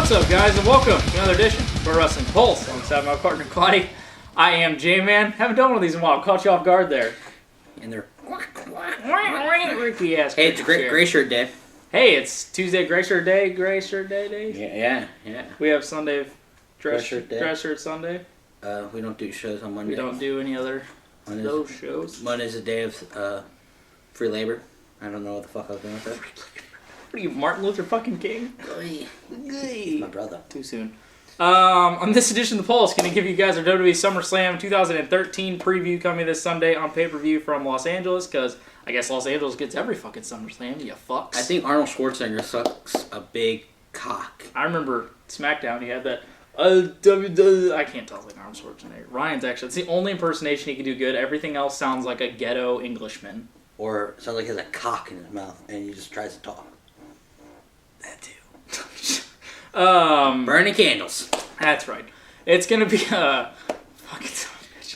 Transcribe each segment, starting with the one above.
What's up, guys, and welcome to another edition of Pro Wrestling Pulse. Alongside my partner, Cody. I am J-Man. Haven't done one of these in a while. Caught you off guard there. And they're Ricky ass. hey, it's gray shirt day. Hey, it's Tuesday, Gray Shirt Day. Gray Shirt Day days. Yeah. We have Sunday, Dress Shirt Day. Dress Shirt Sunday. We don't do shows on Monday. We don't do any other those shows. Monday's a day of free labor. I don't know what the fuck I was doing with that. What are you, Martin Luther fucking King? My brother. Too soon. On this edition of the Pulse, going to give you guys our WWE SummerSlam 2013 preview coming this Sunday on pay-per-view from Los Angeles, because I guess Los Angeles gets every fucking SummerSlam, you fucks. I think Arnold Schwarzenegger sucks a big cock. I remember SmackDown, he had that, I can't tell, it's like Arnold Schwarzenegger. Ryan's actually, it's the only impersonation he can do good. Everything else sounds like a ghetto Englishman. Or sounds like he has a cock in his mouth, and he just tries to talk. That too. Burning candles. That's right. It's gonna be fucking.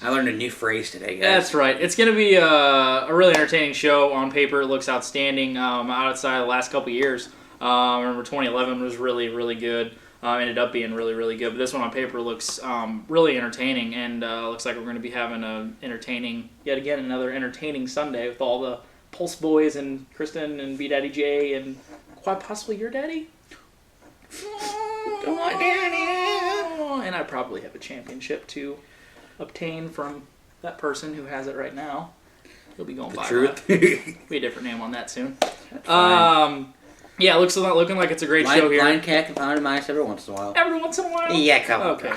I learned a new phrase today, guys. That's right. It's gonna be a really entertaining show. On paper, it looks outstanding. Outside of the last couple years, I remember 2011 was really, really good. Ended up being really, really good. But this one on paper looks really entertaining, and looks like we're going to be having yet again another entertaining Sunday with all the Pulse Boys and Kristen and B Daddy J and quite possibly your daddy. Don't want daddy. And I probably have a championship to obtain from that person who has it right now. He'll be going by that. Be a different name on that soon. Yeah, looking like it's a great show here. Blind cat can pound mice every once in a while. Every once in a while? Yeah, come on. Okay.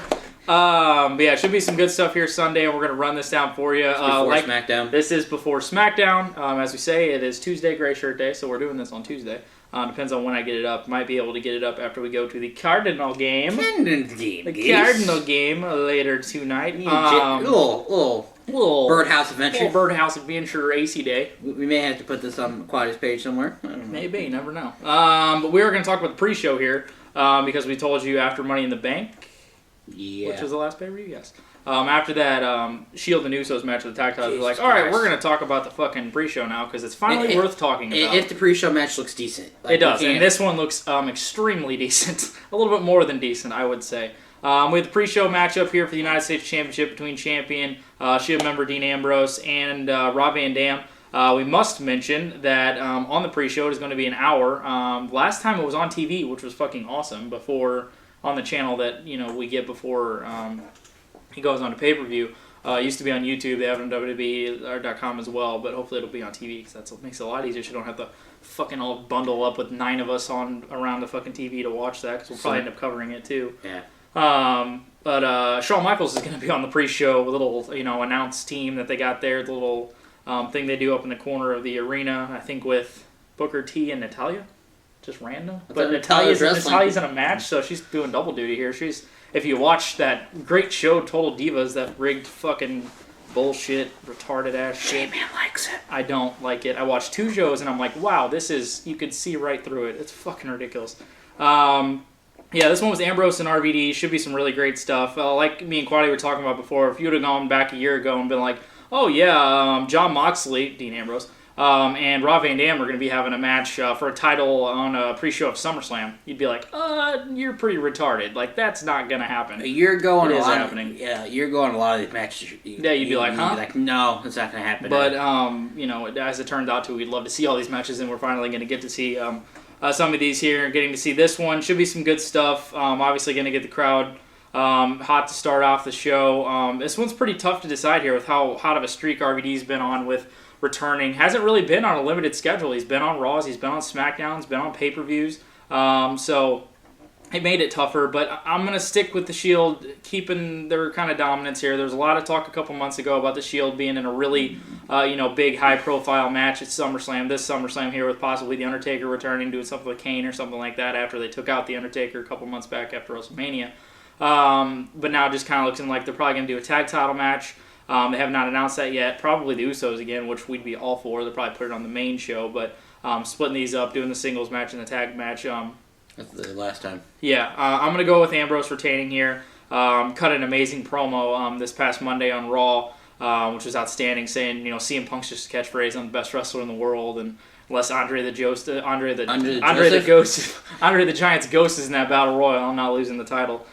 But yeah, it should be some good stuff here Sunday, and we're going to run this down for you. Before SmackDown. This is before SmackDown. As we say, it is Tuesday, Gray Shirt Day, so we're doing this on Tuesday. Depends on when I get it up. Might be able to get it up after we go to the Cardinal game. Cardinal game later tonight. Little birdhouse adventure. Little birdhouse adventure AC day. We may have to put this on Quaddy's page somewhere. I don't know. Maybe, you never know. But we are going to talk about the pre-show here because we told you after Money in the Bank, which was the last pay-per-view, yes. After that Shield and Usos match with the tag titles, we're like, all right, we're going to talk about the fucking pre-show now because it's finally worth talking about. If the pre-show match looks decent. It does, and this one looks extremely decent. A little bit more than decent, I would say. We have the pre-show matchup here for the United States Championship between champion Shield member Dean Ambrose and Rob Van Dam. We must mention that on the pre-show it is going to be an hour. Last time it was on TV, which was fucking awesome, before on the channel that we get before he goes on to pay-per-view. It used to be on YouTube. They have it on WWE.com as well, but hopefully it'll be on TV because that makes it a lot easier. So you don't have to fucking all bundle up with 9 of us around the fucking TV to watch that because we'll probably end up covering it too. Yeah. But Shawn Michaels is going to be on the pre-show with a little, announce team that they got there. The little thing they do up in the corner of the arena, I think with Booker T and Natalya. Just random. But Natalya's in a match, so she's doing double duty here. If you watch that great show, Total Divas, that rigged fucking bullshit, retarded ass shit. J-Man likes it. I don't like it. I watched 2 shows and I'm like, wow, you could see right through it. It's fucking ridiculous. Yeah, this one was Ambrose and RVD. Should be some really great stuff. Like me and Quaddy were talking about before, if you would have gone back a year ago and been like, oh yeah, Jon Moxley, Dean Ambrose, and Rob Van Dam are going to be having a match for a title on a pre-show of SummerSlam, you'd be like, you're pretty retarded. Like, that's not going to happen. A year ago on a lot of these matches. You'd be like, huh? You'd be like, no, it's not going to happen. But, as it turned out to, we'd love to see all these matches, and we're finally going to get to see some of these here. Getting to see this one. Should be some good stuff. Obviously going to get the crowd hot to start off the show. This one's pretty tough to decide here with how hot of a streak RVD's been on with returning. Hasn't really been on a limited schedule. He's been on Raws, he's been on SmackDowns, been on pay-per-views. So it made it tougher, but I'm going to stick with the Shield, keeping their kind of dominance here. There was a lot of talk a couple months ago about the Shield being in a really big, high-profile match at SummerSlam. This SummerSlam here with possibly The Undertaker returning, doing something with Kane or something like that after they took out The Undertaker a couple months back after WrestleMania. But now just kind of looking like they're probably going to do a tag title match. They have not announced that yet. Probably the Usos again, which we'd be all for. They'll probably put it on the main show, but splitting these up, doing the singles match and the tag match. That's the last time. Yeah, I'm going to go with Ambrose retaining here. Cut an amazing promo this past Monday on Raw, which was outstanding, saying, CM Punk's just a catchphrase, I'm the best wrestler in the world, and unless Andre the Ghost, Andre the Giant's ghost is in that battle royal. I'm not losing the title.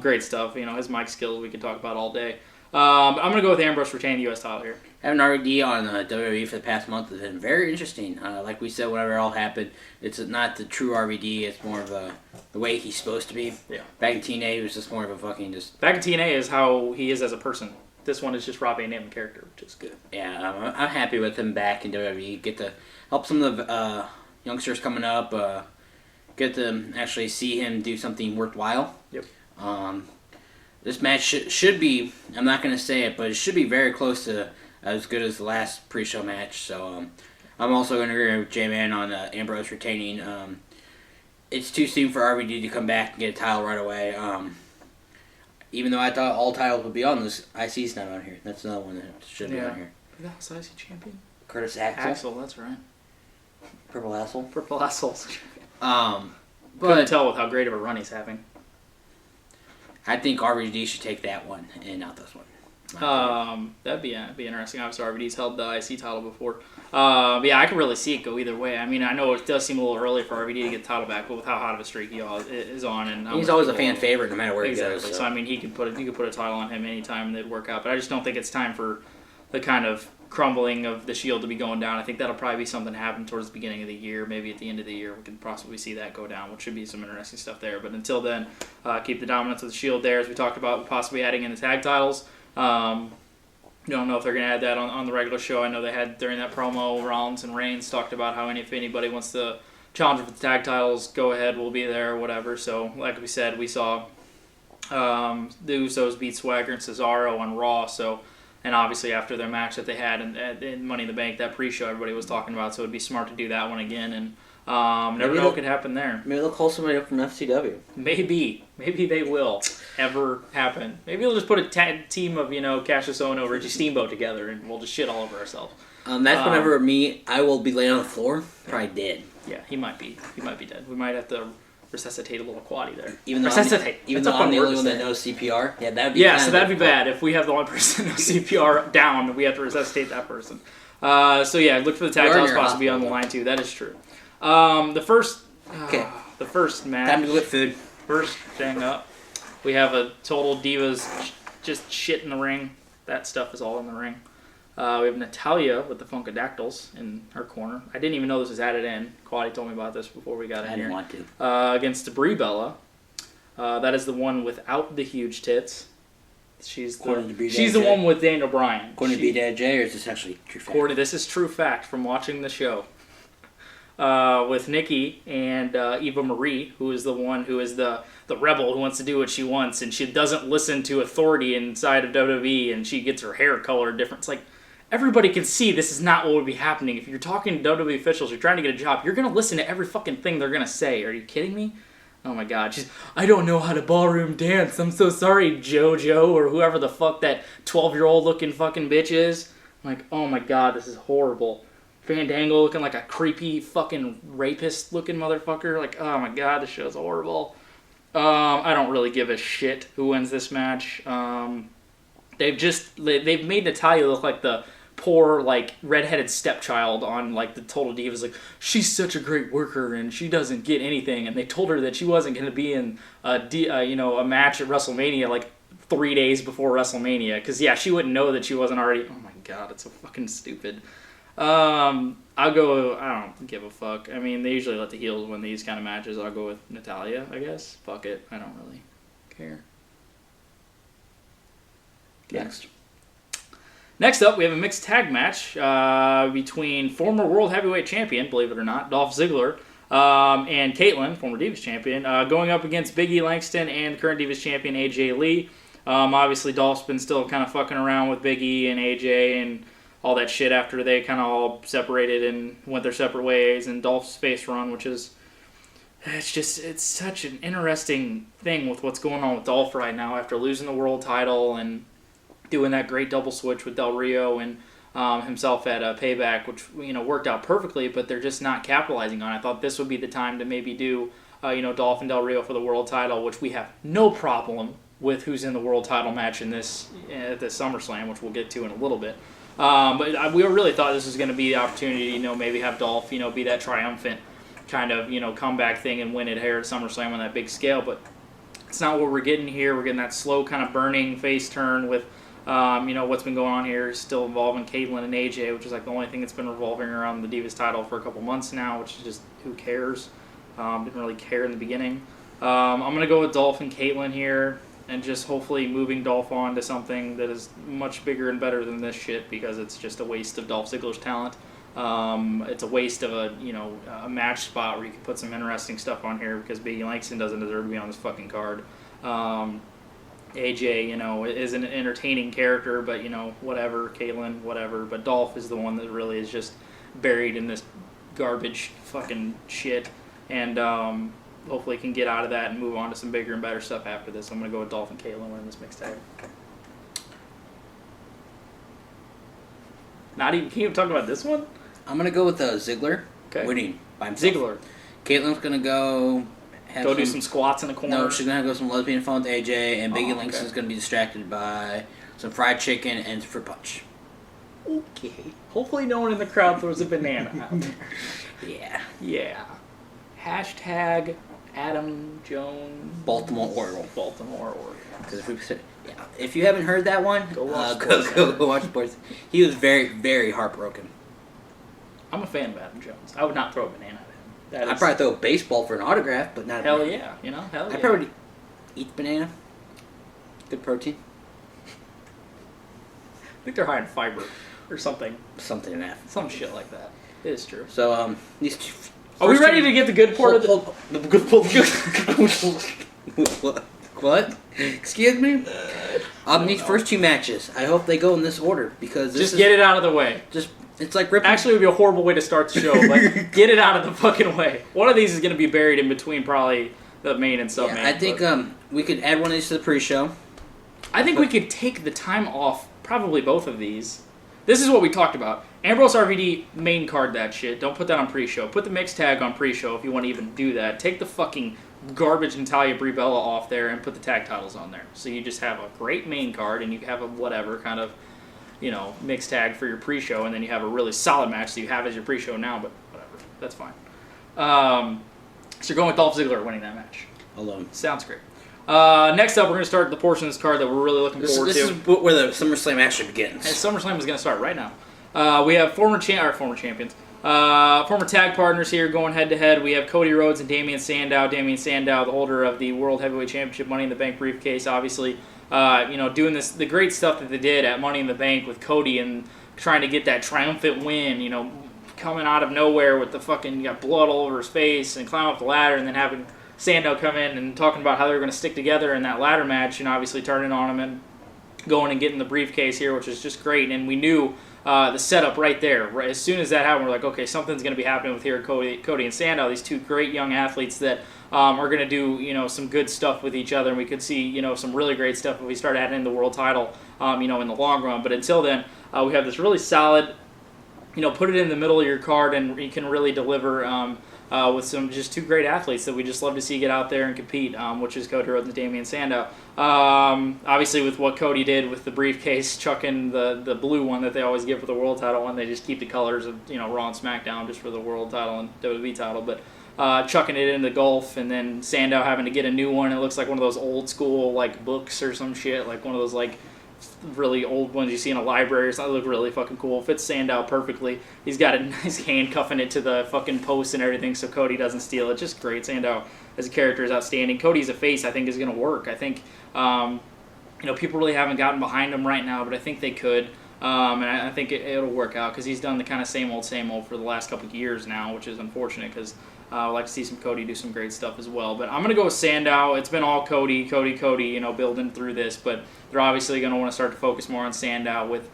Great stuff. His mic skills we could talk about all day. I'm gonna go with Ambrose retaining the U.S. title here. Having RVD on WWE for the past month has been very interesting. Like we said, whenever it all happened, it's not the true RVD. It's more of the way he's supposed to be. Yeah. Back in TNA, he was just more of a fucking just. Back in TNA is how he is as a person. This one is just Robbie and name and character, which is good. Yeah, I'm happy with him back in WWE. Get to help some of the youngsters coming up. Get to actually see him do something worthwhile. Yep. This match should be. I'm not going to say it, but it should be very close to as good as the last pre-show match. So I'm also going to agree with J-Man on Ambrose retaining. It's too soon for RVD to come back and get a title right away. Even though I thought all titles would be on this, IC's not on here. That's another one that should be on here. Who the hell's IC champion? Curtis Axel. Axel, that's right. Purple Asshole. Purple Asshole. But couldn't tell with how great of a run he's having. I think RVD should take that one and not this one. That'd be interesting. Obviously, RVD's held the IC title before. Yeah, I could really see it go either way. I mean, I know it does seem a little early for RVD to get the title back, but with how hot of a streak he is on, and he's always a fan favorite no matter where he goes. So I mean, you could put a title on him anytime and it'd work out. But I just don't think it's time for the kind of crumbling of the Shield to be going down. I think that'll probably be something happen towards the beginning of the year, maybe at the end of the year. We could possibly see that go down, which should be some interesting stuff there. But until then, keep the dominance of the Shield there, as we talked about, possibly adding in the tag titles. Don't know if they're going to add that on the regular show. I know they had during that promo, Rollins and Reigns talked about how if anybody wants to challenge for the tag titles, go ahead, we'll be there, whatever. So, like we said, we saw the Usos beat Swagger and Cesaro on Raw. So, and obviously after their match that they had in Money in the Bank, that pre-show everybody was talking about. So it'd be smart to do that one again. And never know what could happen there. Maybe they'll call somebody up from FCW. Maybe they will ever happen. Maybe they'll just put a team of Cassius Ohno, Richie Steamboat together, and we'll just shit all over ourselves. That's whenever I will be laying on the floor, probably dead. Yeah, he might be dead. We might have to resuscitate a little quaddy there. Even though I'm the only one that knows CPR. Yeah, that'd be so that'd be bad if we have the only person that knows CPR down. We have to resuscitate that person. So yeah, look for the tag titles possibly on the line too. That is true. The first match. Time to go get food. First thing up, we have a total divas just shit in the ring. That stuff is all in the ring. We have Natalya with the Funkadactyls in her corner. I didn't even know this was added in. Quaddy told me about this before we got in here. I didn't want to. Against Brie Bella. That is the one without the huge tits. She's the one with Daniel Bryan. According to BJJ, or is this actually true fact? This is true fact from watching the show. With Nikki and Eva Marie, who is the one who is the rebel who wants to do what she wants, and she doesn't listen to authority inside of WWE, and she gets her hair colored different. It's like, everybody can see this is not what would be happening. If you're talking to WWE officials, you're trying to get a job, you're going to listen to every fucking thing they're going to say. Are you kidding me? Oh my god. I don't know how to ballroom dance. I'm so sorry, JoJo, or whoever the fuck that 12-year-old looking fucking bitch is. I'm like, oh my god, this is horrible. Fandango looking like a creepy fucking rapist looking motherfucker. Like, oh my god, this show's horrible. I don't really give a shit who wins this match. They've made Natalya look like the poor, like, redheaded stepchild on, like, the Total Divas. Like, she's such a great worker and she doesn't get anything. And they told her that she wasn't going to be in a match at WrestleMania, like, 3 days before WrestleMania. Because, yeah, she wouldn't know that she wasn't already... Oh my god, it's so fucking stupid. I don't give a fuck. I mean, they usually let the heels win these kind of matches. I'll go with Natalya, I guess. Fuck it. I don't really care. Next up, we have a mixed tag match between former World Heavyweight Champion, believe it or not, Dolph Ziggler, and Caitlyn, former Divas Champion, going up against Big E Langston and current Divas Champion AJ Lee. Obviously, Dolph's been still kind of fucking around with Big E and AJ and all that shit after they kind of all separated and went their separate ways, and Dolph's face run, which is... It's such an interesting thing with what's going on with Dolph right now after losing the world title and doing that great double switch with Del Rio and himself at Payback, which worked out perfectly, but they're just not capitalizing on it. I thought this would be the time to maybe do Dolph and Del Rio for the world title, which we have no problem with who's in the world title match in this at the SummerSlam, which we'll get to in a little bit. We really thought this was going to be the opportunity to, maybe have Dolph, be that triumphant kind of, comeback thing and win it here at SummerSlam on that big scale. But it's not what we're getting here. We're getting that slow kind of burning face turn with, what's been going on here is still involving Caitlyn and AJ, which is like the only thing that's been revolving around the Divas title for a couple months now, which is just, who cares? Didn't really care in the beginning. I'm going to go with Dolph and Caitlyn here, and just hopefully moving Dolph on to something that is much bigger and better than this shit, because it's just a waste of Dolph Ziggler's talent. It's a waste of a match spot where you can put some interesting stuff on here, because Biggie Langston doesn't deserve to be on this fucking card. AJ, is an entertaining character, but, whatever. Caitlyn, whatever. But Dolph is the one that really is just buried in this garbage fucking shit. And hopefully can get out of that and move on to some bigger and better stuff after this. I'm going to go with Dolph and Caitlyn winning this mixed tag. Can't even talk about this one? I'm going to go with Ziggler winning by himself. Ziggler. Caitlin's going to go... do some squats in the corner. No, she's going to go some lesbian fun with AJ, and Biggie Langston's going to be distracted by some fried chicken and fruit punch. Okay. Hopefully no one in the crowd throws a banana out there. Yeah. Yeah. Hashtag Adam Jones. Baltimore Oriole. Because if you haven't heard that one, go watch Sports. He was very, very heartbroken. I'm a fan of Adam Jones. I would not throw a banana at him. I'd probably throw a baseball for an autograph, but not a banana. Yeah, hell yeah. I'd probably eat banana. Good protein. I think they're high in fiber or something. Something in that. Some shit like that. It is true. So, these two... Are we ready to get the good part of the good part? What? Excuse me? These first two matches, I hope they go in this order, because this get it out of the way. It's like ripping... Actually, it would be a horrible way to start the show, but get it out of the fucking way. One of these is going to be buried in between probably the main and sub-main. I think we could add one of these to the pre-show. I think we could take the time off, probably both of these. This is what we talked about. Ambrose RVD main card that shit. Don't put that on pre-show. Put the mixed tag on pre-show if you want to even do that. Take the fucking garbage Natalya Brie Bella off there and put the tag titles on there. So you just have a great main card and you have a whatever kind of, mixed tag for your pre-show, and then you have a really solid match that you have as your pre-show now, but whatever. That's fine. So you're going with Dolph Ziggler winning that match. Alone. Sounds great. Next up, we're going to start the portion of this card that we're really looking forward to. This is where the SummerSlam actually begins. And SummerSlam is going to start right now. We have former champions, former tag partners here going head-to-head. We have Cody Rhodes and Damian Sandow. Damian Sandow, the holder of the World Heavyweight Championship Money in the Bank briefcase, obviously, doing the great stuff that they did at Money in the Bank with Cody and trying to get that triumphant win, coming out of nowhere with the fucking, got blood all over his face and climbing up the ladder, and then having Sandow come in and talking about how they were going to stick together in that ladder match, and obviously turning on him and going and getting the briefcase here, which is just great. And we knew the setup right there. Right, as soon as that happened, we're like, okay, something's going to be happening with here, Cody and Sandow, these two great young athletes that are going to do, some good stuff with each other, and we could see, some really great stuff if we start adding in the world title, in the long run. But until then, we have this really solid, put it in the middle of your card, and you can really deliver with some just two great athletes that we just love to see get out there and compete, which is Cody Rhodes and Damian Sandow. Obviously, with what Cody did with the briefcase, chucking the blue one that they always give for the world title one, they just keep the colors of Raw and SmackDown just for the world title and WWE title, but chucking it in the Gulf, and then Sandow having to get a new one. It looks like one of those old school books or some shit, like one of those really old ones you see in a library. So they look really fucking cool. Fits Sandow perfectly. He's got a nice handcuffing it to the fucking post and everything so Cody doesn't steal it. Just great. Sandow as a character is outstanding. Cody as a face, I think, is going to work. I think, people really haven't gotten behind him right now, but I think they could. And I think it'll work out because he's done the kind of same old for the last couple of years now, which is unfortunate because I would like to see some Cody do some great stuff as well. But I'm going to go with Sandow. It's been all Cody, building through this, but they're obviously going to want to start to focus more on Sandow with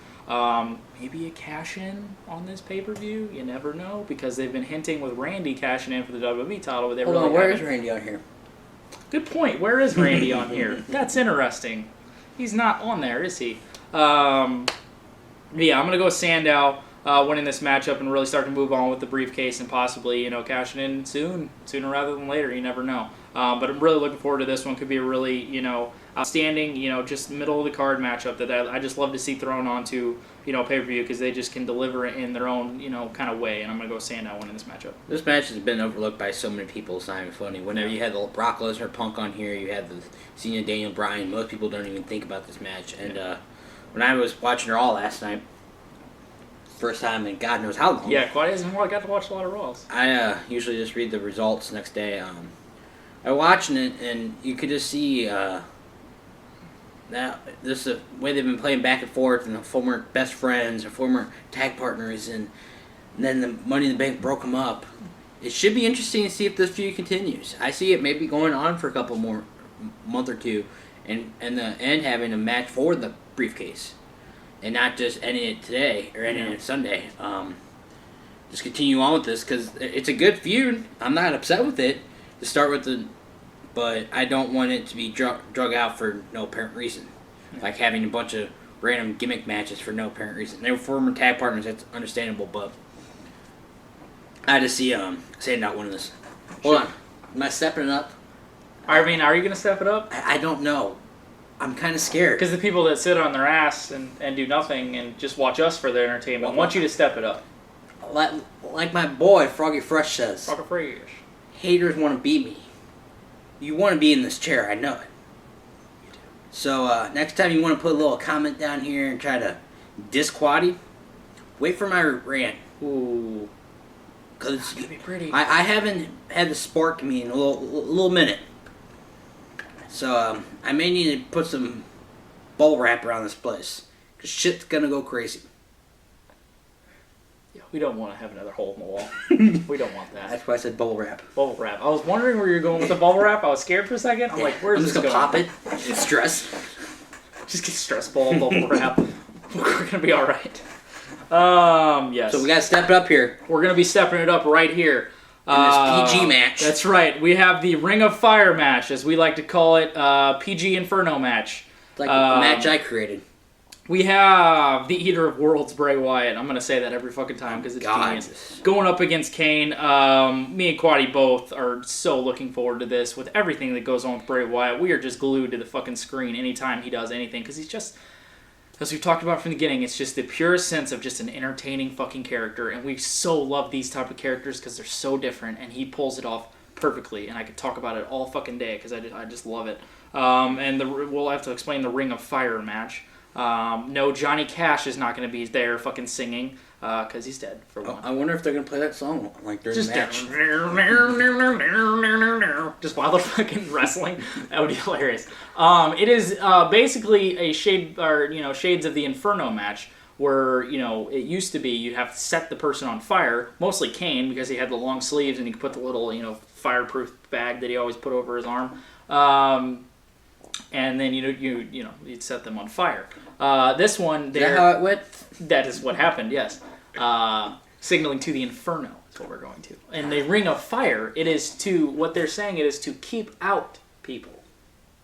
maybe a cash-in on this pay-per-view. You never know, because they've been hinting with Randy cashing in for the WWE title. But Hold on, where is Randy on here? Good point. Where is Randy on here? That's interesting. He's not on there, is he? I'm going to go with Sandow winning this matchup and really start to move on with the briefcase and possibly, cashing in sooner rather than later. You never know. But I'm really looking forward to this one. Could be a really, Standing, just middle of the card matchup that I just love to see thrown onto, pay-per-view because they just can deliver it in their own, kind of way. And I'm going to go Sandow winning this matchup. This match has been overlooked by so many people. It's not even funny. Whenever you had the Brock Lesnar Punk on here, you had the Cena Daniel Bryan. Most people don't even think about this match. And when I was watching Raw last night, first time in God knows how long. Yeah, Quad hasn't got to watch a lot of Raws. I usually just read the results next day. I was watching it, and you could just see that this the way they've been playing back and forth, and the former best friends or former tag partners, and then the Money in the Bank broke them up. It should be interesting to see if this feud continues. I see it maybe going on for a couple more month or two, and the end having a match for the briefcase, and not just ending it today or ending it Sunday. Just continue on with this because it's a good feud. I'm not upset with it to start with but I don't want it to be drug out for no apparent reason. Like having a bunch of random gimmick matches for no apparent reason. They were former tag partners, that's understandable, but I just see Sandow winning this. Hold on. Am I stepping it up? I mean, are you going to step it up? I don't know. I'm kind of scared. Because the people that sit on their ass and do nothing and just watch us for their entertainment want you to step it up. Like my boy, Froggy Fresh says. Froggy Fresh. Haters want to beat me. You want to be in this chair, I know it. You do. So next time you want to put a little comment down here and try to diss Quaddy, wait for my rant. Ooh. Because it's going to be pretty. I haven't had the spark in me in a little minute. So I may need to put some bubble wrap around this place. Because shit's going to go crazy. Yeah, we don't want to have another hole in the wall. We don't want that. That's why I said bubble wrap. Bubble wrap. I was wondering where you were going with the bubble wrap. I was scared for a second. I'm like, where's this going? I'm just going to pop it. Stress. Just get stress ball, bubble wrap. We're going to be all right. Yes. So we got to step it up here. We're going to be stepping it up right here. In this PG match. That's right. We have the Ring of Fire match, as we like to call it, PG Inferno match. It's like the match I created. We have the Eater of Worlds, Bray Wyatt. I'm going to say that every fucking time because it's genius. Going up against Kane. Me and Quaddy both are so looking forward to this. With everything that goes on with Bray Wyatt, we are just glued to the fucking screen anytime he does anything because he's just, as we've talked about from the beginning, it's just the purest sense of just an entertaining fucking character. And we so love these type of characters because they're so different and he pulls it off perfectly. And I could talk about it all fucking day because I just love it. We'll have to explain the Ring of Fire match. No, Johnny Cash is not going to be there fucking singing because he's dead, for one. I wonder if they're going to play that song like during the match. Just while they're fucking wrestling. That would be hilarious. It is basically a shades of the Inferno match where, it used to be you'd have to set the person on fire, mostly Kane because he had the long sleeves and he could put the little, fireproof bag that he always put over his arm. And then you'd set them on fire. This one, is that how it went? That is what happened. Yes, signaling to the Inferno is what we're going to. And the Ring of Fire, it is to what they're saying. It is to keep out people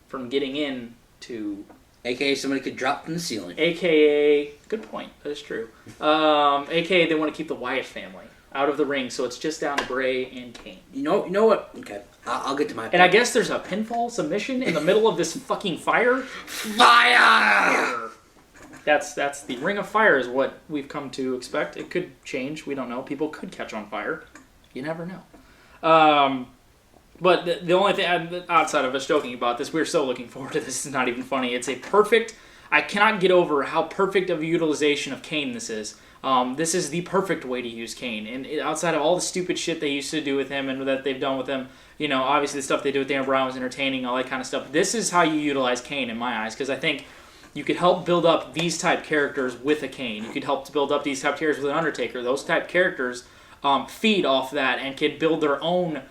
from getting in to. AKA somebody could drop from the ceiling. AKA, good point. That is true. AKA they want to keep the Wyatt family out of the ring, so it's just down to Bray and Kane. You know what? Okay, I'll get to my point. And I guess there's a pinfall submission in the middle of this fucking fire. Fire! That's the Ring of Fire is what we've come to expect. It could change. We don't know. People could catch on fire. You never know. But the only thing outside of us joking about this, we're so looking forward to this. It's not even funny. It's a perfect. I cannot get over how perfect of a utilization of Kane this is. This is the perfect way to use Kane. And outside of all the stupid shit they used to do with him and that they've done with him, obviously the stuff they do with Daniel Bryan was entertaining, all that kind of stuff. This is how you utilize Kane in my eyes, because I think you could help build up these type characters with a Kane. You could help to build up these type characters with an Undertaker. Those type characters feed off that and can build their own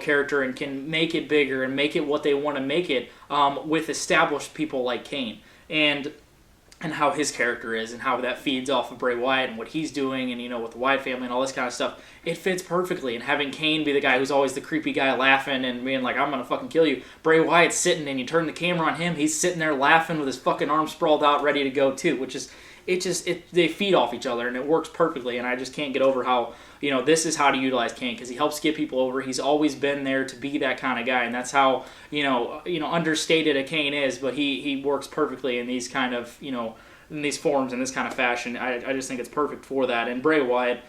character and can make it bigger and make it what they want to make it with established people like Kane. And how his character is and how that feeds off of Bray Wyatt and what he's doing and, with the Wyatt family and all this kind of stuff. It fits perfectly. And having Kane be the guy who's always the creepy guy laughing and being like, I'm going to fucking kill you. Bray Wyatt's sitting and you turn the camera on him, he's sitting there laughing with his fucking arms sprawled out ready to go too, which is, they feed off each other and it works perfectly. And I just can't get over how, this is how to utilize Kane, because he helps get people over. He's always been there to be that kind of guy, and that's how understated a Kane is, but he works perfectly in these kind of in these forms, in this kind of fashion. I just think it's perfect for that. And Bray Wyatt,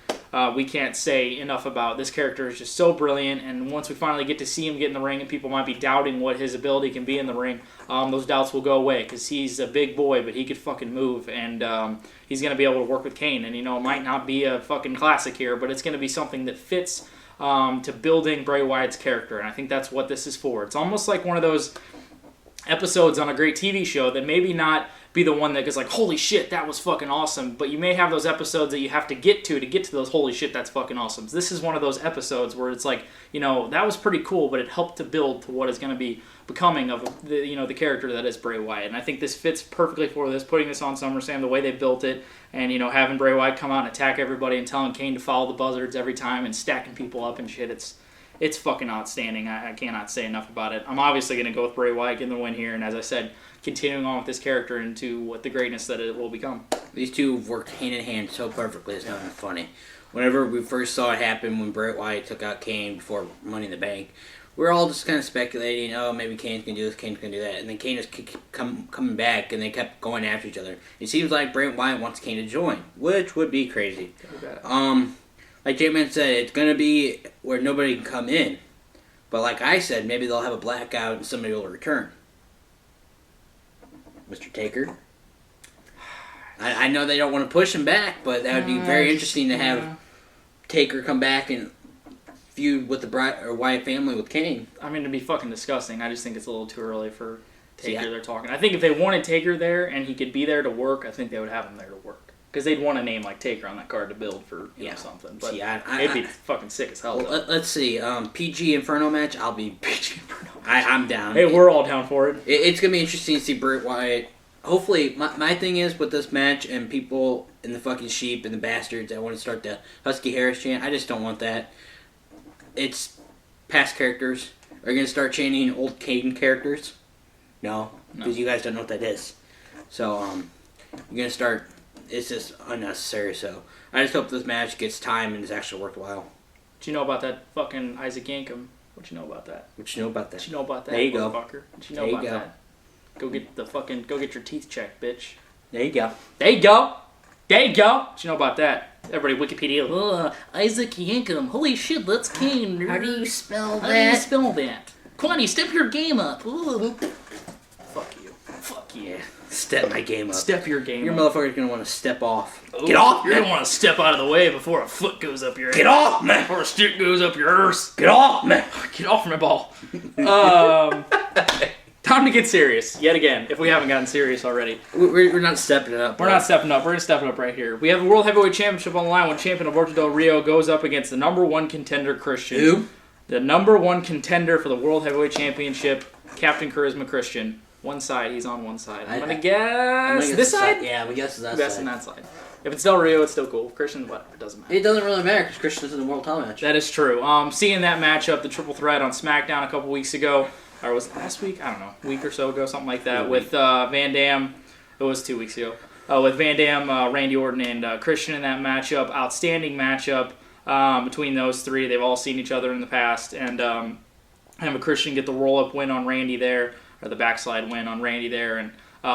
we can't say enough about. This character is just so brilliant, and once we finally get to see him get in the ring and people might be doubting what his ability can be in the ring, those doubts will go away, because he's a big boy, but he could fucking move, and he's going to be able to work with Kane. And, it might not be a fucking classic here, but it's going to be something that fits to building Bray Wyatt's character, and I think that's what this is for. It's almost like one of those episodes on a great TV show that maybe not be the one that goes like, holy shit, that was fucking awesome, but you may have those episodes that you have to get to those holy shit, that's fucking awesome. So this is one of those episodes where it's like, that was pretty cool, but it helped to build to what is going to be becoming of the character that is Bray Wyatt. And I think this fits perfectly for this, putting this on SummerSlam, the way they built it, and having Bray Wyatt come out and attack everybody and telling Kane to follow the buzzards every time and stacking people up and shit. It's fucking outstanding. I cannot say enough about it. I'm obviously going to go with Bray Wyatt getting the win here, and as I said, continuing on with this character into what the greatness that it will become. These two have worked hand in hand so perfectly, it's not even funny. Whenever we first saw it happen when Bray Wyatt took out Kane before Money in the Bank, we were all just kind of speculating, maybe Kane's going to do this, Kane's going to do that, and then Kane is coming back, and they kept going after each other. It seems like Bray Wyatt wants Kane to join, which would be crazy. Like J-Man said, it's going to be where nobody can come in. But like I said, maybe they'll have a blackout and somebody will return. Mr. Taker. I know they don't want to push him back, but that would be very interesting to have Taker come back and feud with the Wyatt family with Kane. I mean, it'd be fucking disgusting. I just think it's a little too early for Taker. They're talking. I think if they wanted Taker there and he could be there to work, I think they would have him there to work. Because they'd want a name like Taker on that card to build for something. But it'd be fucking sick as hell. Well, let's see. PG Inferno match, I'll be... PG Inferno match. I'm down. Hey, we're all down for it. It's going to be interesting to see Bray Wyatt. Hopefully, my thing is with this match and people and the fucking sheep and the bastards that want to start the Husky Harris chant, I just don't want that. It's past characters. Are you going to start chanting old Kane characters? No, because you guys don't know what that is. So, you're going to start... It's just unnecessary, so I just hope this match gets time and is actually worthwhile. What you know about that fucking Isaac Yankem? What you know about that? What you know about that? What you know about that? There you go. What you know about that? Go get your teeth checked, bitch. There you go. There you go. There you go. What you know about that? Everybody Wikipedia. Isaac Yankem. Holy shit, that's Kane. How do you spell that? How do you spell that? Kwani, step your game up. Ooh. Fuck you. Fuck yeah. Step my game up. Step your game Your up. motherfucker's gonna want to step off. Ooh, Get off, You're man. gonna want to step out of the way before a foot goes up your ass. Get off, man. Before a stick goes up your arse. Get off, man. Get off my ball. Time to get serious, yet again, if we haven't gotten serious already. We're not stepping it up. We're not stepping up. We're going to step it up right here. We have the World Heavyweight Championship on the line when champion Alberto Del Rio goes up against the number one contender, Christian. Who? The number one contender for the World Heavyweight Championship, Captain Charisma Christian. One side, he's on one side. I'm going to guess this side? Yeah, we guess that Guessing that side. If it's Del Rio, it's still cool. Christian, what? It doesn't matter. It doesn't really matter because Christian's in the World Title match. That is true. Seeing that matchup, the triple threat on SmackDown a couple weeks ago, or was it last week? I don't know. A week or so ago, something like that, with Van Dam. It was 2 weeks ago. With Van Dam, Randy Orton, and Christian in that matchup. Outstanding matchup between those three. They've all seen each other in the past. And have a Christian get the roll-up win on Randy there, or the backslide win on Randy there, and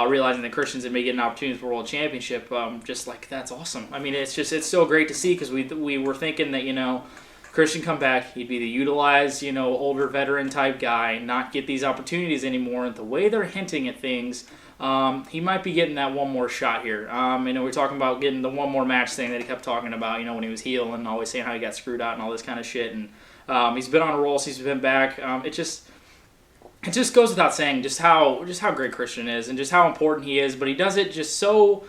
realizing that Christian's going to get an opportunity for World Championship, just like, that's awesome. I mean, it's so great to see, because we were thinking that, Christian come back, he'd be the utilized, older veteran type guy, not get these opportunities anymore. And the way they're hinting at things, he might be getting that one more shot here. We're talking about getting the one more match thing that he kept talking about, when he was heel and always saying how he got screwed out and all this kind of shit. And he's been on a roll since he's been back. It just goes without saying just how great Christian is and just how important he is. But he does it just so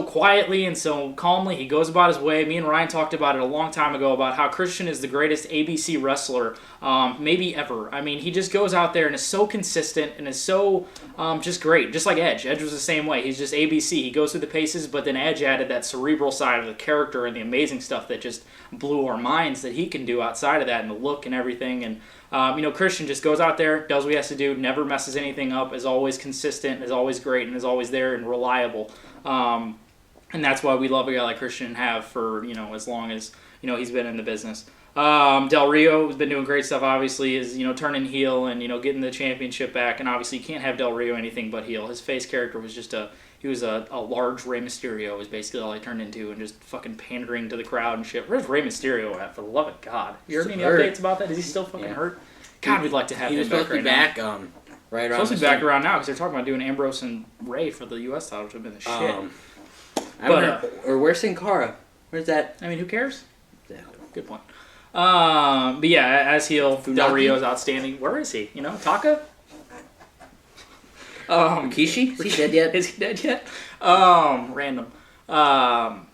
quietly and so calmly. He goes about his way. Me and Ryan talked about it a long time ago about how Christian is the greatest ABC wrestler maybe ever. I mean, he just goes out there and is so consistent and is so just great. Just like Edge. Edge was the same way. He's just ABC. He goes through the paces, but then Edge added that cerebral side of the character and the amazing stuff that just blew our minds that he can do outside of that, and the look and everything. And Christian just goes out there, does what he has to do, never messes anything up, is always consistent, is always great, and is always there and reliable. And that's why we love a guy like Christian and have for, as long as, he's been in the business. Del Rio has been doing great stuff, obviously, is, turning heel and, getting the championship back. And obviously you can't have Del Rio anything but heel. His face character was just he was a large Rey Mysterio is basically all he turned into, and just fucking pandering to the crowd and shit. Where's Rey Mysterio at, for the love of God? You heard any updates about that? Is he still fucking hurt? God, we'd like to have him back right now. Right around. Supposed to be back around now because they're talking about doing Ambrose and Ray for the U.S. title, which would have been the shit. Or where's Sin Cara? Where's that? I mean, who cares? Exactly. Good point. But yeah, as heel, Del Rio's outstanding. Where is he? Taka? Rikishi? Is he dead yet? Is he dead yet? Random.